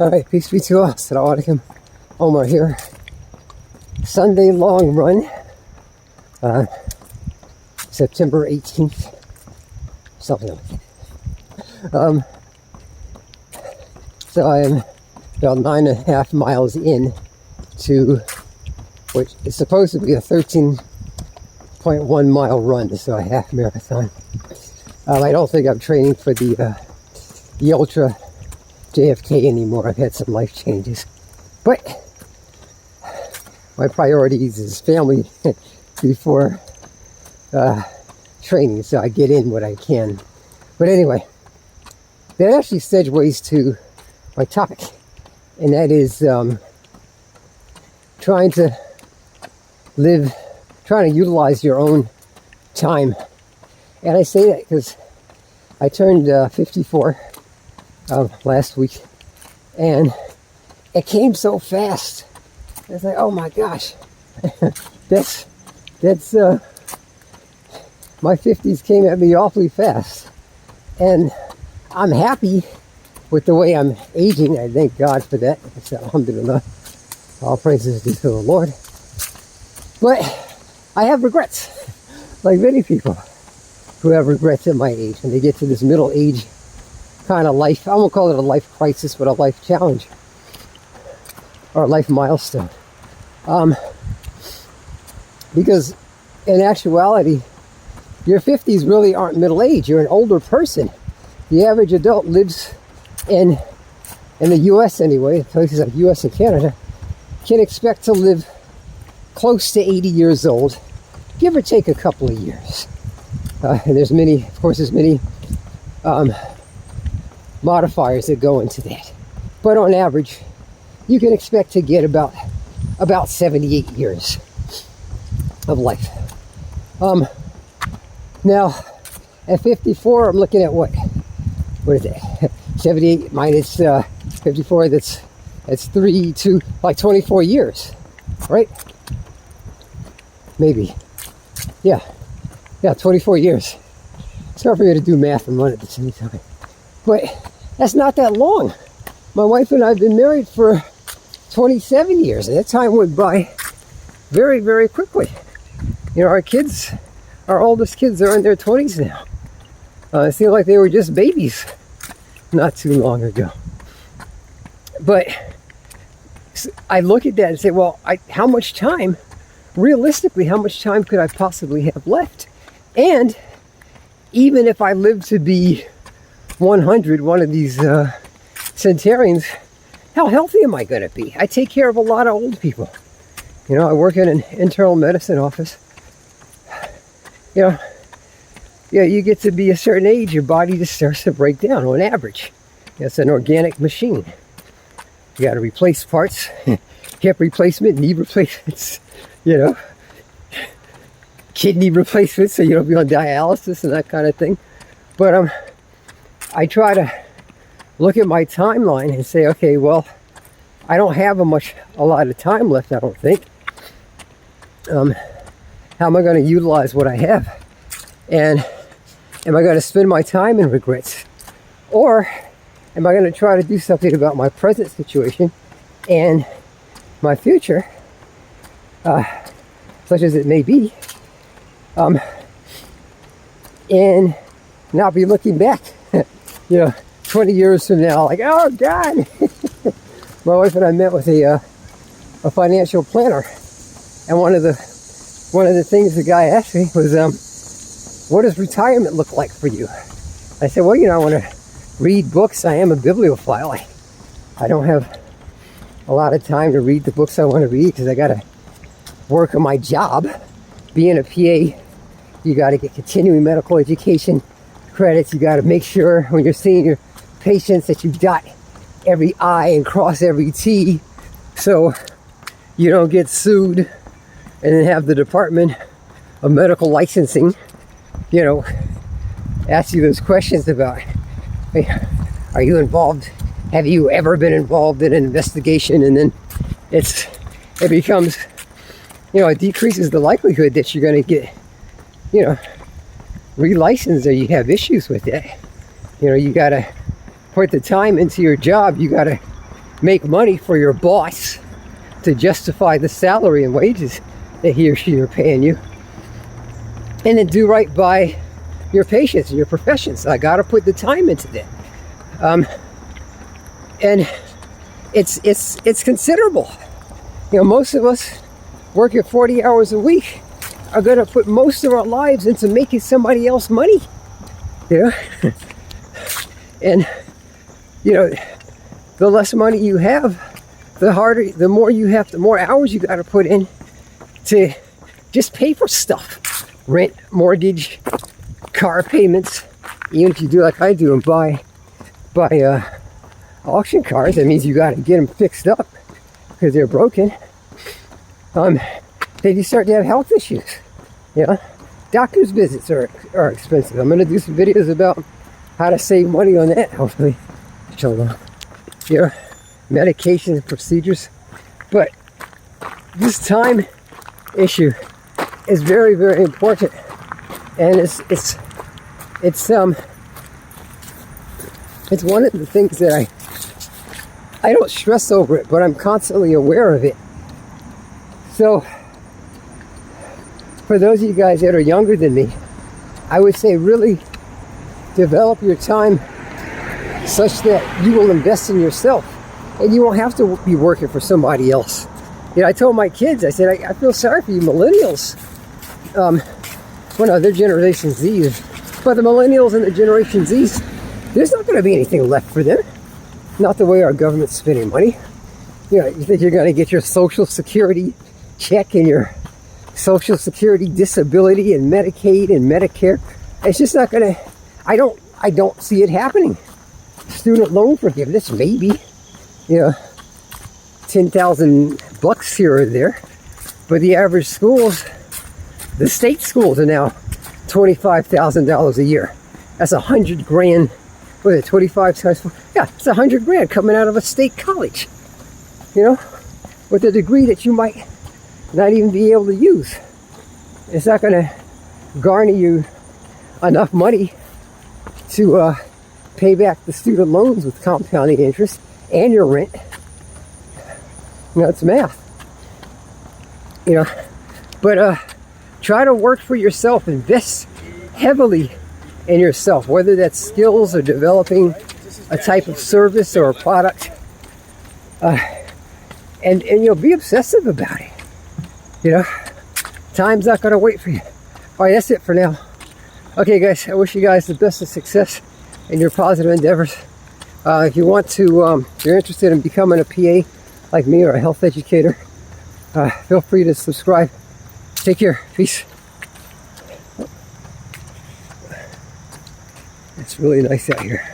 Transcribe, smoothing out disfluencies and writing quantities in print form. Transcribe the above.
Alright, peace be to all. Assalamu alaikum. Omar here. Sunday long run. September 18th. Something like that. So I am about 9.5 miles in to which is supposed to be a 13.1 mile run, so a half marathon. I don't think I'm training for the ultra JFK anymore. I've had some life changes, but my priorities is family before training, so I get in what I can. But anyway, that actually segues to my topic, and that is trying to utilize your own time. And I say that because I turned 54 last week, and it came so fast. I was like, oh my gosh, that's my 50s came at me awfully fast, and I'm happy with the way I'm aging. I thank God for that. So, alhamdulillah, all praises due to the Lord. But I have regrets, like many people who have regrets at my age, when they get to this middle age kind of life. I won't call it a life crisis, but a life challenge or a life milestone. Because in actuality, your 50s really aren't middle age. You're an older person. The average adult lives in the U.S. anyway, places like U.S. and Canada, can expect to live close to 80 years old, give or take a couple of years. And there's many modifiers that go into that. But on average, you can expect to get about 78 years of life. Now, at 54, I'm looking at what is that? 78 minus 54, that's 24 years, right? Maybe. Yeah, 24 years. It's hard for me to do math and run at the same time. But that's not that long. My wife and I have been married for 27 years, and that time went by very, very quickly. You know, our oldest kids are in their 20s now. It seemed like they were just babies not too long ago. But I look at that and say, well, how much time, realistically, how much time could I possibly have left? And even if I live to be 100, one of these centenarians, how healthy am I going to be? I take care of a lot of old people. You know, I work in an internal medicine office. You know, you get to be a certain age, your body just starts to break down on average. It's an organic machine. You got to replace parts, hip replacement, knee replacements, you know, kidney replacements, so you don't be on dialysis and that kind of thing. But I try to look at my timeline and say, okay, well, I don't have a lot of time left, I don't think. How am I going to utilize what I have? And am I going to spend my time in regrets? Or am I going to try to do something about my present situation and my future, such as it may be, and not be looking back, 20 years from now, like, oh God. My wife and I met with a financial planner, and one of the things the guy asked me was, what does retirement look like for you? I said, well, I want to read books. I am a bibliophile. I don't have a lot of time to read the books I want to read because I got to work on my job. Being a PA, you got to get continuing medical education credits. You got to make sure when you're seeing your patients that you dot every I and cross every T so you don't get sued and then have the Department of Medical Licensing, ask you those questions about, hey, are you involved? Have you ever been involved in an investigation? And then it becomes, it decreases the likelihood that you're going to get, relicensed, or you have issues with that. You got to put the time into your job. You got to make money for your boss to justify the salary and wages that he or she are paying you, and then do right by your patients and your profession. So I got to put the time into that, and it's considerable. You know, most of us working 40 hours a week are going to put most of our lives into making somebody else money. You know, and you know, the less money you have, the harder, the more you have, the more hours you got to put in to just pay for stuff, rent, mortgage, car payments. Even if you do like I do and buy auction cars, that means you got to get them fixed up because they're broken. Then you start to have health issues. You know, doctor's visits are expensive. I'm going to do some videos about how to save money on that, hopefully. You know, medications and procedures. But this time issue is very, very important, and it's one of the things that I don't stress over it, but I'm constantly aware of it. So for those of you guys that are younger than me, I would say really develop your time such that you will invest in yourself and you won't have to be working for somebody else. You know, I told my kids, I said, I feel sorry for you millennials. Well, no, they're Generation Z, but the millennials and the Generation Zs, there's not going to be anything left for them. Not the way our government's spending money. You know, you think you're going to get your Social Security check and your Social Security disability and Medicaid and Medicare. It's just not going to, I don't see it happening. Student loan forgiveness, maybe, you know, $10,000 here or there, but the average schools, the state schools are now $25,000 a year. That's $100,000. What is it, 25 times 4? Yeah, it's $100,000 coming out of a state college, you know, with a degree that you might not even be able to use. It's not going to garner you enough money to pay back the student loans with compounding interest and your rent. You know, it's math. You know, but try to work for yourself. Invest heavily in yourself, whether that's skills or developing a type of service or a product. And you'll be obsessive about it. You know, time's not going to wait for you. All right, that's it for now. Okay, guys, I wish you guys the best of success in your positive endeavors. If you want to, if you're interested in becoming a PA like me or a health educator, feel free to subscribe. Take care. Peace. It's really nice out here.